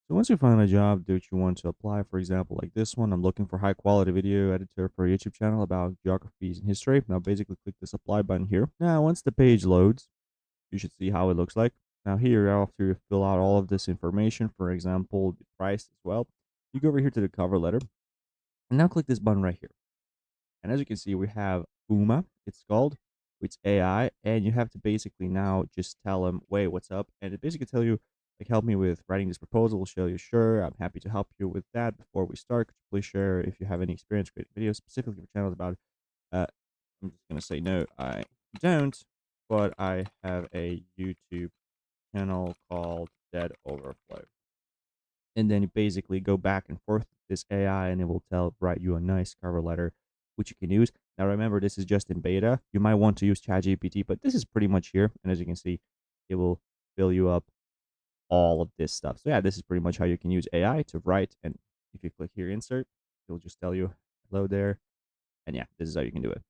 So once you find a job that you want to apply, for example, like this one, I'm looking for high quality video editor for a YouTube channel about geographies and history. Now basically click this apply button here. Now once the page loads, you should see how it looks like. Now here, after you fill out all of this information, for example, the price as well, you go over here to the cover letter and now click this button right here. And as you can see, we have Uma, it's called, it's AI, and you have to basically now just tell them, wait, what's up? And it basically tell you, like, help me with writing this proposal. We'll show you, sure, I'm happy to help you with that. Before we start, could you please share if you have any experience creating videos specifically for channels about, uh, I'm just going to say, no, I don't, but I have a YouTube channel called Dead Overflow. And then you basically go back and forth with this AI and it will write you a nice cover letter which you can use. Now remember, this is just in beta. You might want to use ChatGPT, but this is pretty much here. And as you can see, it will fill you up all of this stuff. So yeah, this is pretty much how you can use AI to write. And if you click here, insert, it'll just tell you hello there. And yeah, this is how you can do it.